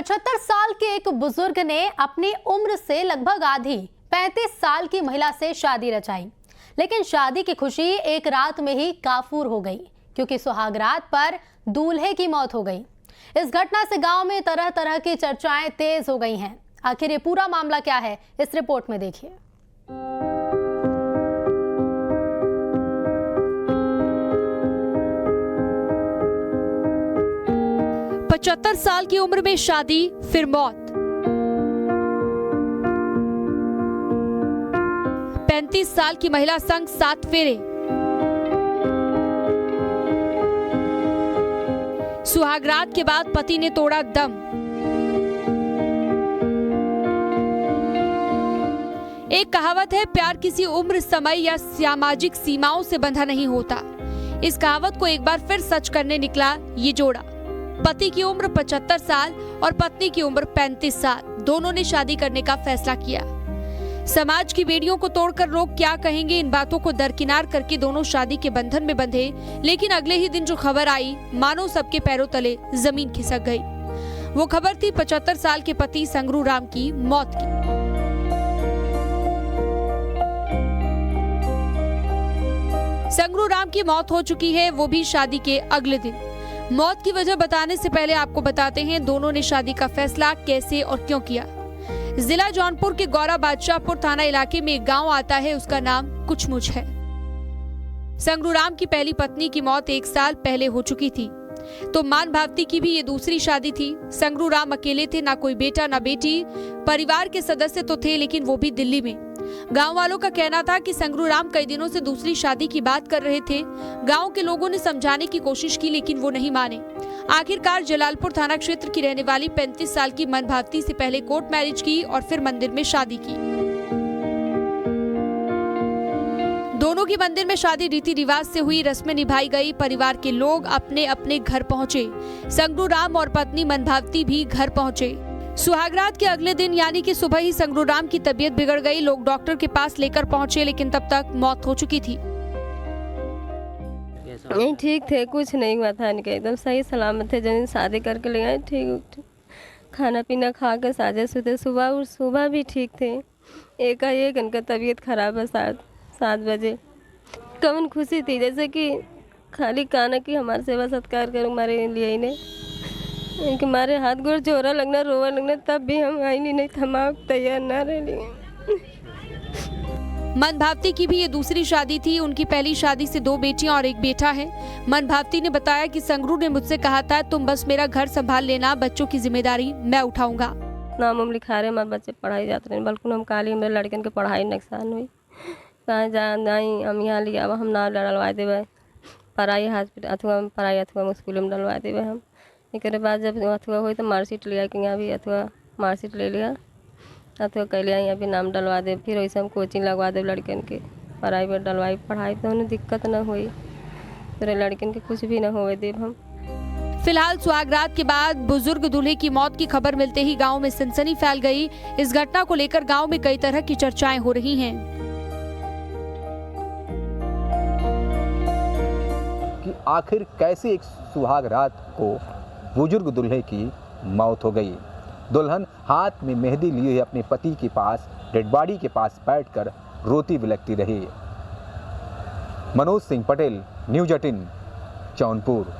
75 साल के एक बुजुर्ग ने अपनी उम्र से लगभग आधी 35 साल की महिला से शादी रचाई, लेकिन शादी की खुशी एक रात में ही काफूर हो गई क्योंकि सुहागरात पर दूल्हे की मौत हो गई। इस घटना से गांव में तरह तरह की चर्चाएं तेज हो गई हैं। आखिर ये पूरा मामला क्या है, इस रिपोर्ट में देखिए। पचहत्तर साल की उम्र में शादी फिर मौत। 35 साल की महिला संग 7 फेरे। सुहागरात के बाद पति ने तोड़ा दम। एक कहावत है, प्यार किसी उम्र, समय या सामाजिक सीमाओं से बंधा नहीं होता। इस कहावत को एक बार फिर सच करने निकला ये जोड़ा। पति की उम्र 75 साल और पत्नी की उम्र 35 साल। दोनों ने शादी करने का फैसला किया। समाज की बेड़ियों को तोड़कर लोग क्या कहेंगे, इन बातों को दरकिनार करके दोनों शादी के बंधन में बंधे। लेकिन अगले ही दिन जो खबर आई, मानो सबके पैरों तले जमीन खिसक गई। वो खबर थी 75 साल के पति संगरू राम की मौत की। संगरू राम की मौत हो चुकी है, वो भी शादी के अगले दिन। मौत की वजह बताने से पहले आपको बताते हैं दोनों ने शादी का फैसला कैसे और क्यों किया। जिला जौनपुर के गौरा बादशाहपुर थाना इलाके में एक गांव आता है, उसका नाम कुछमुच है। संगरू राम की पहली पत्नी की मौत 1 साल पहले हो चुकी थी, तो मान भावती की भी ये दूसरी शादी थी। संगरू राम अकेले थे, ना कोई बेटा ना बेटी। परिवार के सदस्य तो थे, लेकिन वो भी दिल्ली में। गांव वालों का कहना था कि संगरू राम कई दिनों से दूसरी शादी की बात कर रहे थे। गांव के लोगों ने समझाने की कोशिश की, लेकिन वो नहीं माने। आखिरकार जलालपुर थाना क्षेत्र की रहने वाली 35 साल की मन भावती से पहले कोर्ट मैरिज की और फिर मंदिर में शादी की। दोनों की मंदिर में शादी रीति रिवाज से हुई, रस्में निभाई गई। परिवार के लोग अपने अपने घर पहुंचे। संगरू राम और पत्नी मन भावती भी घर पहुंचे। सुहागरात के अगले दिन यानी कि सुबह ही संगरू राम की तबीयत बिगड़ गई। लोग डॉक्टर के पास लेकर पहुंचे, लेकिन तब तक मौत हो चुकी थी। नहीं ठीक थे, कुछ नहीं हुआ था, इनके एकदम सही सलामत थे। जब शादी करके ले आए ठीक, खाना पीना खा के साजे सोते। सुबह भी ठीक थे। एकाएक इनका तबीयत खराब है 7 बजे। कौन खुशी थी, जैसे कि खाली काना की हमारे सेवा सत्कार करूँ हमारे लिए इन्हें कि हमारे हाथ गोड़ जोरा लगना, रोवा लगना, तब भी हम आई नहीं थमा तैयार ना रहे। मन भावती की भी ये दूसरी शादी थी। उनकी पहली शादी से 2 बेटियां और 1 बेटा है। मन भावती ने बताया कि संगरू ने मुझसे कहा था, तुम बस मेरा घर संभाल लेना, बच्चों की जिम्मेदारी मैं उठाऊंगा। नाम हम लिखा रहे, हमारे बच्चे पढ़ाई जाते रहे, बल्कि हम काली मेरे लड़कन के पढ़ाई नुकसान हुई। कहाँ जाए हम यहाँ लिया, हम ना डलवा देवे पढ़ाई हॉस्पिटल अथवा पढ़ाई अथवा स्कूल में डलवा देवे हम। एक बाद जब अथवा हुई तो मार्कशीट लिया कि यहाँ भी अथवा मार्कशीट ले लिया अथवा कह लिया यहाँ भी नाम डलवा दे। फिर वैसे हम कोचिंग लगवा दे लड़कन के, पढ़ाई पर डलवाई, पढ़ाई तो उन्हें दिक्कत न हुई, फिर लड़कन के कुछ भी न होवे देव हम। फिलहाल सुहागरात के बाद बुजुर्ग दूल्हे की मौत की खबर मिलते ही गांव में सनसनी फैल गई। इस घटना को लेकर गांव में कई तरह की चर्चाएं हो रही हैं कि आखिर कैसे एक सुहागरात को बुजुर्ग दूल्हे की मौत हो गई। दुल्हन हाथ में मेहंदी लिए अपने पति के पास डेड बॉडी के पास बैठकर रोती बिलखती रही। मनोज सिंह पटेल, न्यूज़ 18, जौनपुर।